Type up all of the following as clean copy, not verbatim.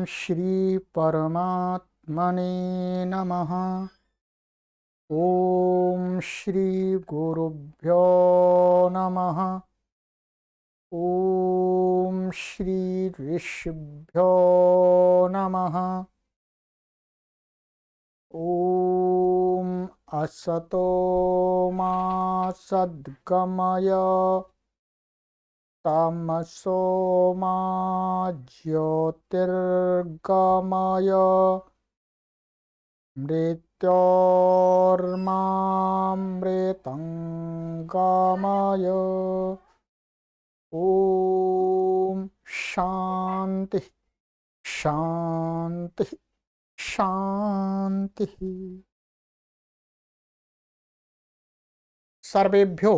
श्री परमात्मने नमः। ओम श्री गुरुभ्यो नमः। ओम श्री ऋषिभ्यो नमः। ओम असतो मा सद्गमय तमसो मा ज्योतिर्गमय मृत्योर्मामृतंगमय। ओम शांति शांति शांति। सर्वेभ्यो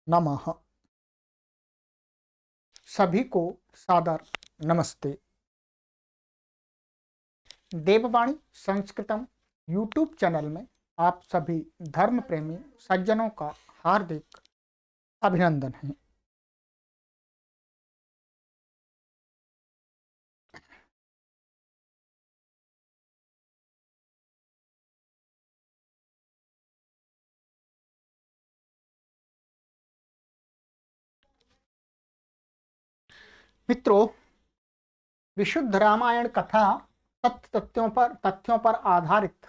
नमः। सभी को सादर नमस्ते। देववाणी संस्कृतम यूट्यूब चैनल में आप सभी धर्म प्रेमी सज्जनों का हार्दिक अभिनंदन है। मित्रों, विशुद्ध रामायण कथा सत्य तथ्यों पर आधारित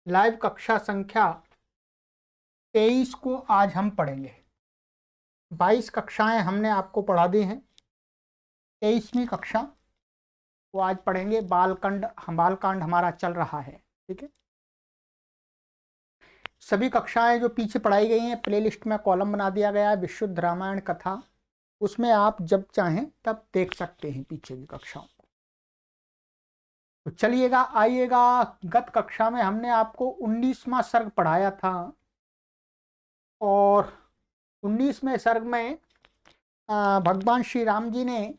लाइव कक्षा संख्या 23 को आज हम पढ़ेंगे। 22 कक्षाएं हमने आपको पढ़ा दी हैं। 23वीं कक्षा वो आज पढ़ेंगे। बालकांड हमारा चल रहा है, ठीक है। सभी कक्षाएं जो पीछे पढ़ाई गई हैं प्लेलिस्ट में कॉलम बना दिया गया है विशुद्ध रामायण कथा, उसमें आप जब चाहें तब देख सकते हैं पीछे की कक्षाओं को। तो चलिएगा, आइएगा। गत कक्षा में हमने आपको 19वां सर्ग पढ़ाया था और 19वें सर्ग में भगवान श्री राम जी ने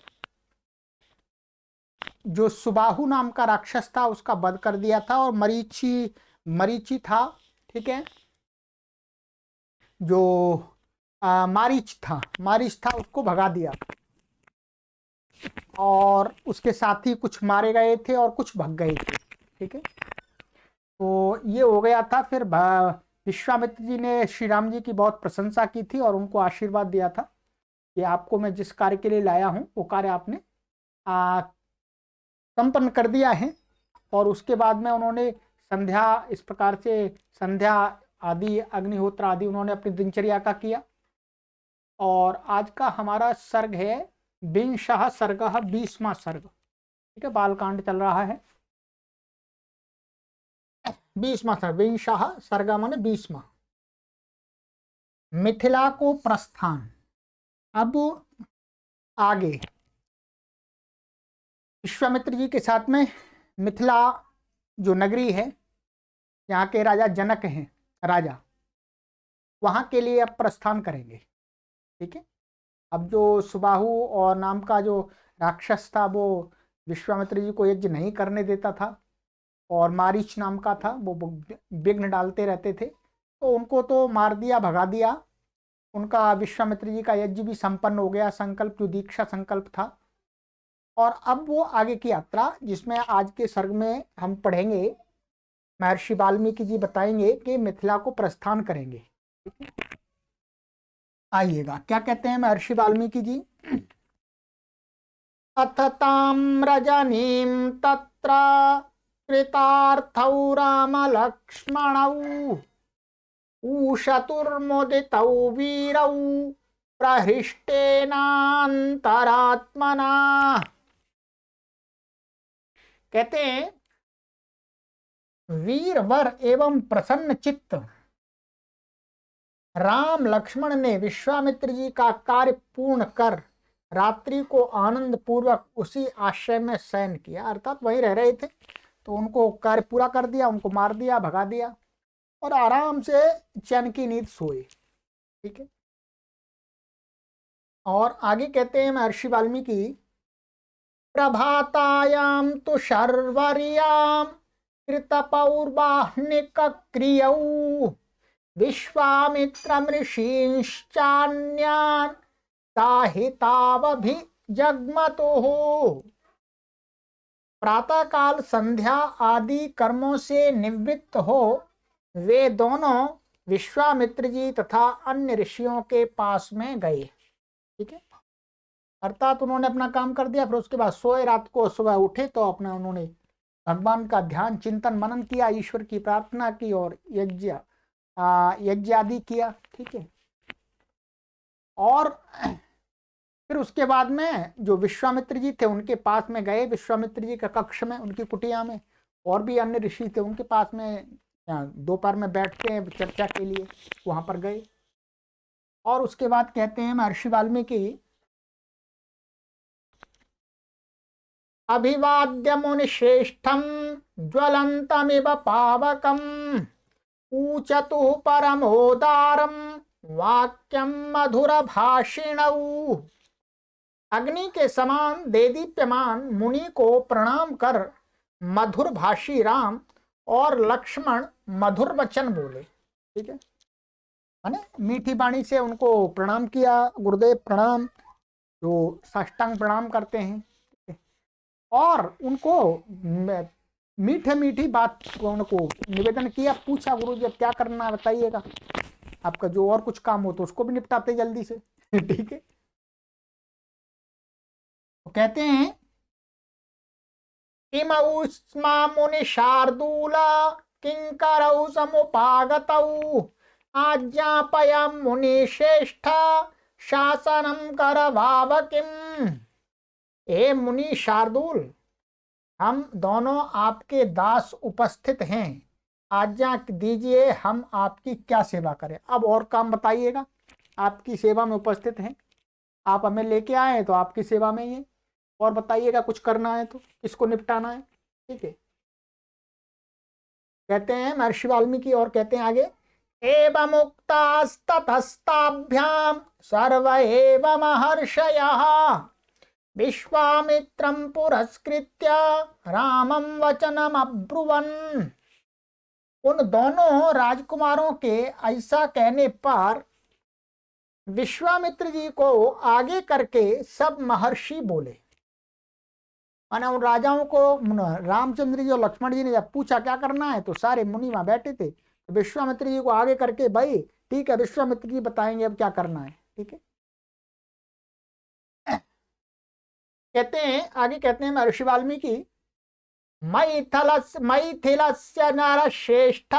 जो सुबाहु नाम का राक्षस था उसका वध कर दिया था और मरीची था, ठीक है, जो मारीच था उसको भगा दिया और उसके साथी कुछ मारे गए थे और कुछ भग गए थे, ठीक है। तो ये हो गया था। फिर विश्वामित्र जी ने श्री राम जी की बहुत प्रशंसा की थी और उनको आशीर्वाद दिया था कि आपको मैं जिस कार्य के लिए लाया हूं वो कार्य आपने संपन्न कर दिया है। और उसके बाद में उन्होंने संध्या, इस प्रकार से संध्या आदि, अग्निहोत्र आदि उन्होंने अपनी दिनचर्या का किया। और आज का हमारा सर्ग है विंशः सर्गः, 20वां सर्ग, ठीक है। बालकांड चल रहा है। 20वां सर्ग, विंशः सर्ग माने 20वां। मिथिला को प्रस्थान। अब आगे विश्वामित्र जी के साथ में मिथिला जो नगरी है, यहाँ के राजा जनक हैं राजा, वहां के लिए अब प्रस्थान करेंगे, ठीक है। अब जो सुबाहु और नाम का जो राक्षस था वो विश्वामित्र जी को यज्ञ नहीं करने देता था और मारीच नाम का था, वो विघ्न डालते रहते थे, तो उनको तो मार दिया, भगा दिया। उनका विश्वामित्र जी का यज्ञ भी संपन्न हो गया, संकल्प जो दीक्षा संकल्प था। और अब वो आगे की यात्रा, जिसमें आज के सर्ग में हम पढ़ेंगे, महर्षि वाल्मीकि जी बताएंगे कि मिथिला को प्रस्थान करेंगे। आइएगा, क्या कहते हैं महर्षि वाल्मीकि जी। अथ तां रजनीं तत्र कृतार्थौ राम लक्ष्मणौ ऊषतुर्मुदितौ वीरौ प्रहृष्टेनान्तरात्मना। कहते हैं वीर वर एवं प्रसन्न चित्त राम लक्ष्मण ने विश्वामित्र जी का कार्य पूर्ण कर रात्रि को आनंद पूर्वक उसी आश्रय में शयन किया, अर्थात वहीं रह रहे थे, तो उनको कार्य पूरा कर दिया, उनको मार दिया, भगा दिया और आराम से चैन की नींद सोए, ठीक है। और आगे कहते हैं महर्षि वाल्मीकि, प्रभातायाम तो शर्वर्याम कृतपौर्वाह्निक क्रियौ विश्वामित्रम ऋषींश्चान्यान् ताहितावभिजग्मतुः। प्रातः काल संध्या आदि कर्मों से निवृत्त हो वे दोनों विश्वामित्र जी तथा अन्य ऋषियों के पास में गए। ठीक है, अर्थात उन्होंने अपना काम कर दिया, फिर उसके बाद सोए, रात को सुबह उठे तो अपना उन्होंने भगवान का ध्यान चिंतन मनन किया, ईश्वर की प्रार्थना की और यज्ञ आदि किया। ठीक है, और फिर उसके बाद में जो विश्वामित्र जी थे उनके पास में गए, विश्वामित्र जी का कक्ष में, उनकी कुटिया में, और भी अन्य ऋषि थे उनके पास में, दोपहर में बैठते हैं चर्चा के लिए, वहां पर गए। और उसके बाद कहते हैं महर्षि वाल्मीकि, अभिवाद्य मुनि श्रेष्ठम ज्वलंतमिव पावकम ऊचतु परमोदारम वाक्यम मधुर भाषिणौ। अग्नि के समान देदीप्यमान मुनि को प्रणाम कर मधुर भाषी राम और लक्ष्मण मधुर वचन बोले। ठीक है, माने मीठी वाणी से उनको प्रणाम किया, गुरुदेव प्रणाम, जो साष्टांग प्रणाम करते हैं, और उनको मीठे मीठी बात उनको निवेदन किया, पूछा गुरु जी अब क्या करना है बताइएगा, आपका जो और कुछ काम हो तो उसको भी निपटाते जल्दी से। ठीक है, तो कहते हैं इमौ स्मा मुनि शार्दूला किंकरौ समुपागतौ आज्ञापयं मुनि श्रेष्ठ शासनम करवावकिम। ए मुनि शार्दूल, हम दोनों आपके दास उपस्थित हैं, आज्ञा दीजिए हम आपकी क्या सेवा करें। अब और काम बताइएगा, आपकी सेवा में उपस्थित हैं, आप हमें लेके आए हैं तो आपकी सेवा में ही है, और बताइएगा कुछ करना है तो किसको निपटाना है। ठीक है, कहते हैं महर्षि वाल्मीकि, और कहते हैं आगे, एवं मुक्तास्ततस्ताभ्याम सर्व एव महर्षयः विश्वामित्रं पुरस्कृत्य रामं वचनम अब्रुवन्। उन दोनों राजकुमारों के ऐसा कहने पर विश्वामित्र जी को आगे करके सब महर्षि बोले। माने उन राजाओं को रामचंद्र जी और लक्ष्मण जी ने जब पूछा क्या करना है तो सारे मुनि वहां बैठे थे, तो विश्वामित्र जी को आगे करके, भाई ठीक है विश्वामित्र जी बताएंगे अब क्या करना है। ठीक है, कहते हैं आगे, कहते हैं महर्षि वाल्मीकि, मैथिलस्य नरश्रेष्ठ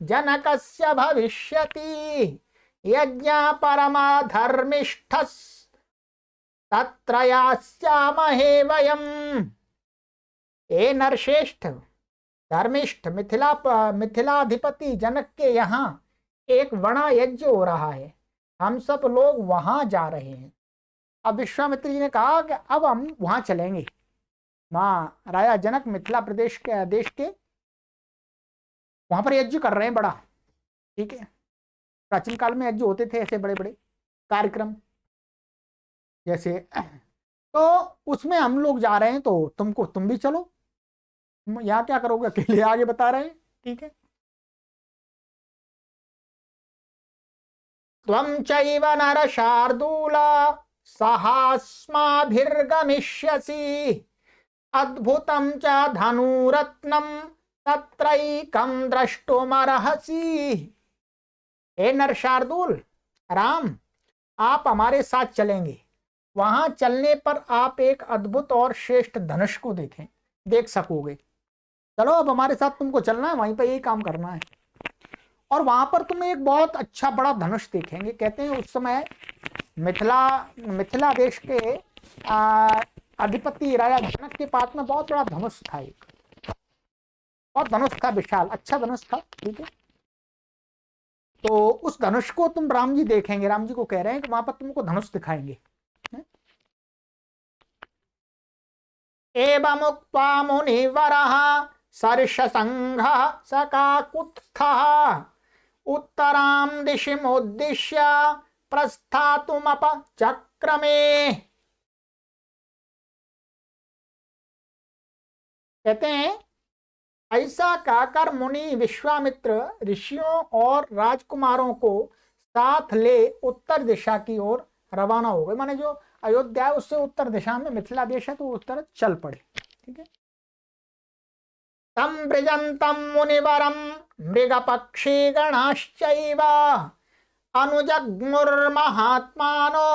जनकस्य भविष्यति यज्ञ परमधर्मिष्ठ तत्र यास्यामहे वयम्। ए नरश्रेष्ठ धर्मिष्ठ मिथिलाधिपति जनक के यहाँ एक बड़ा यज्ञ हो रहा है, हम सब लोग वहां जा रहे हैं। अब विश्वामित्र जी ने कहा कि अब हम वहां चलेंगे, वहाँ राजा जनक मिथिला प्रदेश के देश के वहां पर यज्ञ कर रहे हैं बड़ा। ठीक है, प्राचीन काल में यज्ञ होते थे ऐसे बड़े बड़े कार्यक्रम जैसे, तो उसमें हम लोग जा रहे हैं तो तुम भी चलो, यहाँ क्या करोगे अकेले, आगे बता रहे हैं। ठीक है, त्वं चैव नर शार्दूला सहास्माभिर्गमिष्यसि अद्भुतं च धनुरत्नं तत्रैकं द्रष्टुमर्हसि। हे नर शार्दूल, राम आप हमारे साथ चलेंगे, वहां चलने पर आप एक अद्भुत और श्रेष्ठ धनुष को देख सकोगे। चलो अब हमारे साथ तुमको चलना है, वहीं पर यही काम करना है, और वहां पर तुम एक बहुत अच्छा बड़ा धनुष देखेंगे। कहते हैं उस समय मिथिला देश के अधिपति राजा जनक के पास में बहुत बड़ा धनुष था, एक और धनुष था विशाल, अच्छा धनुष था। ठीक है, तो उस धनुष को तुम राम जी देखेंगे, राम जी को कह रहे हैं कि वहां पर तुमको धनुष दिखाएंगे। एवं उक्त्वा मुनिवरः सर्षसंघः सकाकुत्स्थः उत्तरां दिशिमुद्दिश्य प्रस्थातुमपचक्रमे। कहते हैं ऐसा कहकर मुनि विश्वामित्र ऋषियों और राजकुमारों को साथ ले उत्तर दिशा की ओर रवाना हो गए। माने जो अयोध्या है उससे उत्तर दिशा में मिथिला देश है तो उत्तर चल पड़े। ठीक है, तम ब्रजंतम मुनिवरम मृगपक्षी गणाश्चैव अनुजग्मुर्महात्मानो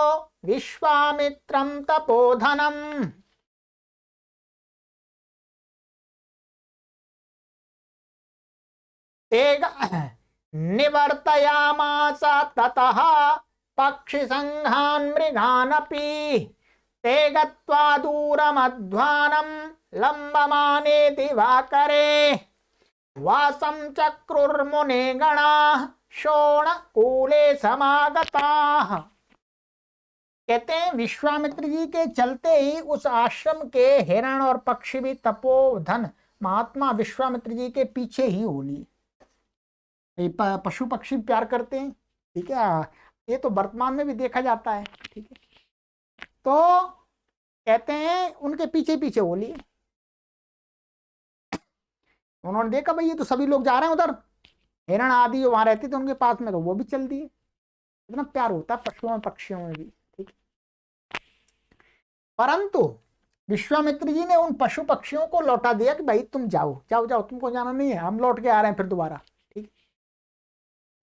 विश्वामित्रं तपोधनम। तेग निवर्तयामास ततः पक्षिसंघान् मृगानपि ते गत्वा दूरमध्वानं लम्बमाने दिवाकरे वासं चक्रुर्मुने गणाः शोणकूले समागताः। कहते हैं विश्वामित्र जी के चलते ही उस आश्रम के हिरण और पक्षी भी तपोधन महात्मा विश्वामित्र जी के पीछे ही हो लिए। पशु पक्षी प्यार करते हैं, ठीक है, ये तो वर्तमान में भी देखा जाता है, ठीक है। तो कहते हैं उनके पीछे पीछे हो लिए। उन्होंने देखा भाई ये तो सभी लोग जा रहे हैं उधर, हिरण आदि वहां रहते थे उनके पास में, तो वो भी चल दिए। इतना प्यार होता है पशुओं पक्षियों में भी, ठीक है। परंतु विश्वामित्र जी ने उन पशु पक्षियों को लौटा दिया कि भाई तुम जाओ जाओ जाओ, तुमको जाना नहीं है, हम लौट के आ रहे हैं फिर दोबारा, ठीक है।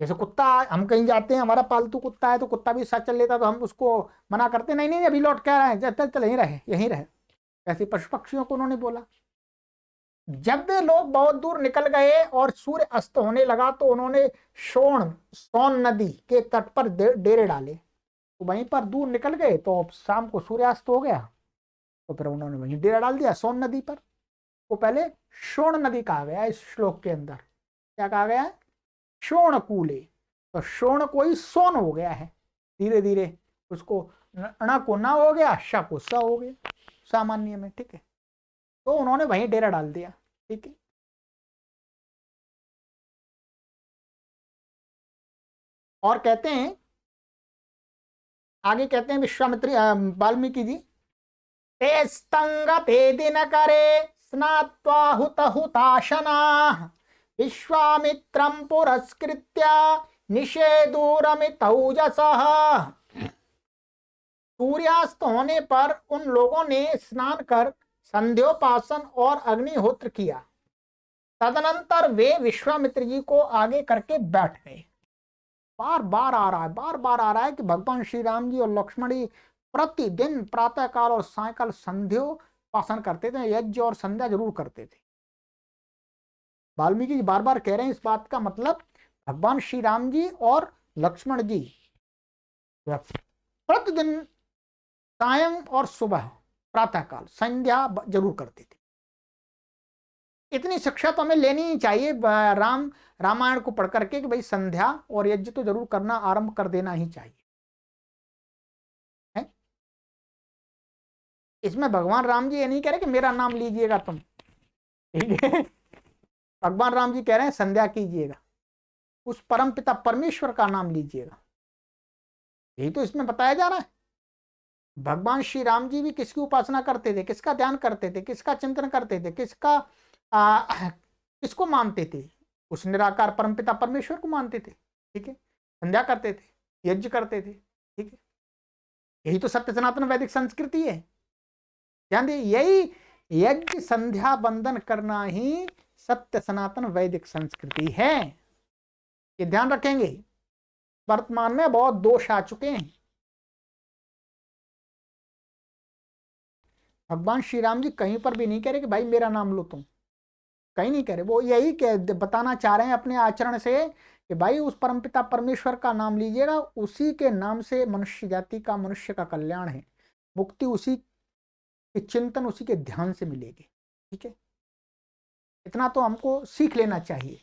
जैसे कुत्ता, हम कहीं जाते हैं, हमारा पालतू कुत्ता है तो कुत्ता भी साथ चल लेता, तो हम उसको मना करते नहीं नहीं अभी लौट के आ रहे हैं, चल चल यहीं रहे। ऐसे पशु पक्षियों को उन्होंने बोला। जब वे लोग बहुत दूर निकल गए और सूर्य अस्त होने लगा तो उन्होंने सोन नदी के तट पर डेरे डाले। तो वहीं पर दूर निकल गए तो शाम को सूर्यास्त हो गया, तो फिर उन्होंने वहीं डेरा डाल दिया सोन नदी पर। वो पहले शोण नदी कहा गया इस श्लोक के अंदर। क्या कहा गया है? शोणकूले। तो शोण को ही सोन हो गया है, धीरे धीरे उसको ण को ना हो गया, श को स हो गया सामान्य में, ठीक है। तो उन्होंने वहीं डेरा डाल दिया, ठीक है। और कहते हैं आगे, कहते हैं विश्वामित्री वाल्मीकि जी, ते स्तंगते दिनकरे स्नात्वा हुताशनाः विश्वामित्रं पुरस्कृत्य निषेधूरमितौजसः। सूर्यास्त होने पर उन लोगों ने स्नान कर संध्योपासन और अग्निहोत्र किया। तदनंतर वे विश्वामित्र जी को आगे करके बैठ गए। बार बार आ रहा है कि भगवान श्री राम जी और लक्ष्मण जी प्रतिदिन प्रातः काल और सायकाल संध्योपासन करते थे, यज्ञ और संध्या जरूर करते थे। वाल्मीकि जी बार बार कह रहे हैं इस बात का मतलब भगवान श्री राम जी और लक्ष्मण जी प्रतिदिन सायं और सुबह प्रातःकाल संध्या जरूर करते थे। इतनी शिक्षा तो हमें लेनी ही चाहिए रामायण को पढ़ करके कि भाई संध्या और यज्ञ तो जरूर करना आरंभ कर देना ही चाहिए, है? इसमें भगवान राम जी ये नहीं कह रहे कि मेरा नाम लीजिएगा तुम, ठीक है। भगवान राम जी कह रहे हैं संध्या कीजिएगा, उस परम पिता परमेश्वर का नाम लीजिएगा, यही तो इसमें बताया जा रहा है। भगवान श्री राम जी भी किसकी उपासना करते थे, किसका ध्यान करते थे, किसका चिंतन करते थे, किसको मानते थे? उस निराकार परमपिता परमेश्वर को मानते थे, ठीक है। संध्या करते थे, यज्ञ करते थे, ठीक है। यही तो सत्य सनातन वैदिक संस्कृति है। ध्यान दिए, यही यज्ञ संध्या बंदन करना ही सत्य सनातन वैदिक संस्कृति है। ये ध्यान रखेंगे, वर्तमान में बहुत दोष आ चुके हैं। भगवान श्री राम जी कहीं पर भी नहीं कह रहे कि भाई मेरा नाम लो तुम, कहीं नहीं कह रहे। वो यही बताना चाह रहे हैं अपने आचरण से कि भाई उस परमपिता परमेश्वर का नाम लीजिएगा, उसी के नाम से मनुष्य जाति का, मनुष्य का कल्याण है, मुक्ति उसी के चिंतन, उसी के ध्यान से मिलेगी, ठीक है। इतना तो हमको सीख लेना चाहिए।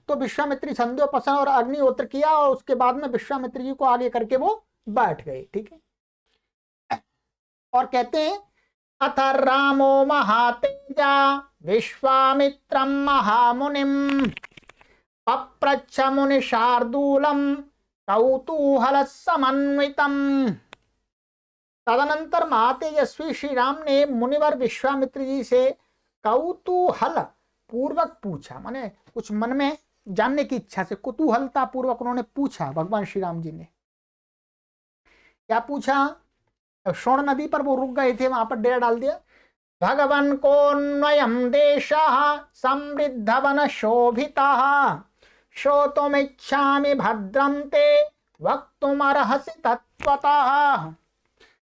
तो विश्वामित्री संध्योपासन और अग्निहोत्र किया और उसके बाद में विश्वामित्र जी को आगे करके वो बैठ गए, ठीक है। और कहते हैं अथ रामो महातेजा विश्वामित्रं महामुनिम पप्रच्छ मुनि शार्दूलम कौतूहल समन्वितम। तदनंतर महातेजस्वी श्री राम ने मुनिवर विश्वामित्र जी से कौतूहल पूर्वक पूछा, माने कुछ मन में जानने की इच्छा से कुतूहलता पूर्वक उन्होंने पूछा। भगवान श्री राम जी ने क्या पूछा? शोण नदी पर वो रुक गए थे, वहां पर डेरा डाल दिया। भगवन् कोऽन्वयं देशः समृद्धवन शोभितः श्रोतुमिच्छामि भद्रं ते वक्तुमर्हसि तत्त्वतः।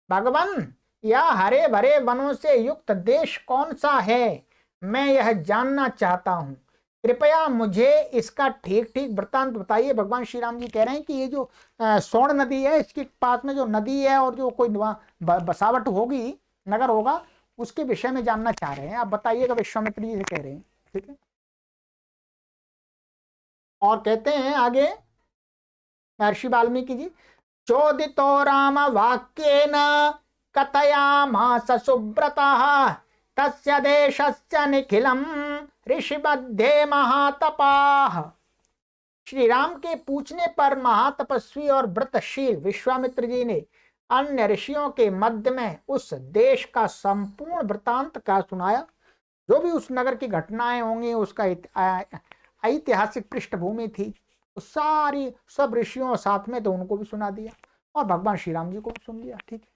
भगवान, यह हरे भरे वनों से युक्त देश कौन सा है, मैं यह जानना चाहता हूँ। कृपया मुझे इसका ठीक ठीक वृत्तांत बताइए। भगवान श्री राम जी कह रहे हैं कि ये जो स्वर्ण नदी है, इसके पास में जो नदी है और जो कोई बसावट होगी, नगर होगा, उसके विषय में जानना चाह रहे हैं। आप बताइएगा, विश्वामित्र जी से कह रहे हैं। ठीक है। और कहते हैं आगे महर्षि वाल्मीकि जी, चोदितो राम वाक्येन कथयामास सुब्रतः तस्य देशस्य निखिलम ऋषिमध्ये महातपाः। श्री राम के पूछने पर महातपस्वी और व्रतशील विश्वामित्र जी ने अन्य ऋषियों के मध्य में उस देश का संपूर्ण वृतांत का सुनाया। जो भी उस नगर की घटनाएं होंगी, उसका ऐतिहासिक पृष्ठभूमि थी, सारी सब ऋषियों साथ में, तो उनको भी सुना दिया और भगवान श्री राम जी को भी सुन लिया। ठीक है।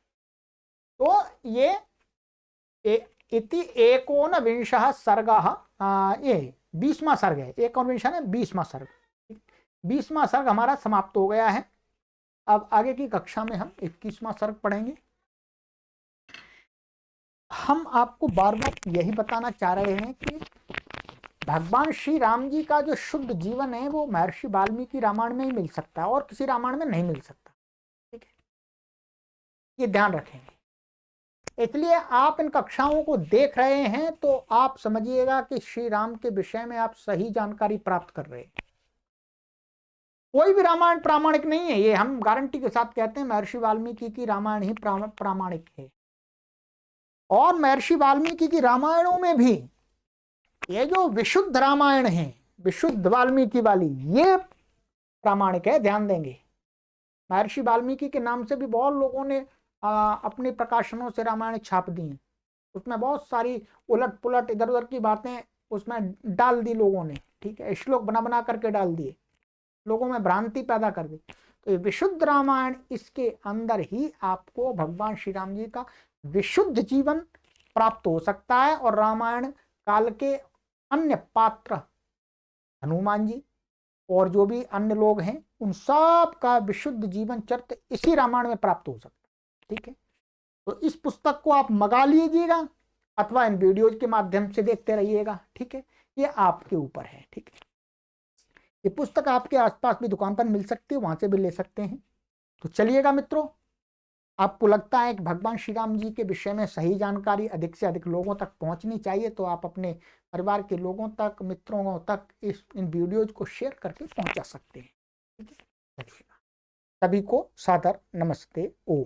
तो ये इति एकोनविंशः सर्गः, ये 20वां सर्ग है। एकोनविंशः ने 20वां सर्ग, 20वां सर्ग हमारा समाप्त हो गया है। अब आगे की कक्षा में हम 21वां सर्ग पढ़ेंगे। हम आपको बार बार यही बताना चाह रहे हैं कि भगवान श्री राम जी का जो शुद्ध जीवन है वो महर्षि वाल्मीकि रामायण में ही मिल सकता है और किसी रामायण में नहीं मिल सकता। ठीक है, ये ध्यान रखेंगे। इसलिए आप इन कक्षाओं को देख रहे हैं तो आप समझिएगा कि श्री राम के विषय में आप सही जानकारी प्राप्त कर रहे हैं। कोई भी रामायण प्रामाणिक नहीं है, ये हम गारंटी के साथ कहते हैं। महर्षि वाल्मीकि की रामायण ही प्रामाणिक है। और महर्षि वाल्मीकि की रामायणों में भी ये जो विशुद्ध रामायण है, विशुद्ध वाल्मीकि वाली, ये प्रामाणिक है। ध्यान देंगे, महर्षि वाल्मीकि के नाम से भी बहुत लोगों ने अपने प्रकाशनों से रामायण छाप दी हैं। उसमें बहुत सारी उलट पुलट इधर उधर की बातें उसमें डाल दी लोगों ने। ठीक है, श्लोक बना बना करके डाल दिए, लोगों में भ्रांति पैदा कर दी। तो ये विशुद्ध रामायण, इसके अंदर ही आपको भगवान श्री राम जी का विशुद्ध जीवन प्राप्त हो सकता है। और रामायण काल के अन्य पात्र, हनुमान जी और जो भी अन्य लोग हैं, उन सब का विशुद्ध जीवन चरित्र इसी रामायण में प्राप्त हो सकता है। ठीक है, तो इस पुस्तक को आप मंगा लीजिएगा अथवा इन वीडियोज के माध्यम से देखते रहिएगा। ठीक है, ये आपके ऊपर है। ठीक है, ये पुस्तक आपके आसपास भी दुकान पर मिल सकती है, वहां से भी ले सकते हैं। तो चलिएगा मित्रों, आपको लगता है कि भगवान श्री राम जी के विषय में सही जानकारी अधिक से अधिक लोगों तक पहुंचनी चाहिए, तो आप अपने परिवार के लोगों तक, मित्रों तक इन वीडियोज को शेयर करके पहुंचा सकते हैं। ठीक है, सभी को सादर नमस्ते। ओम।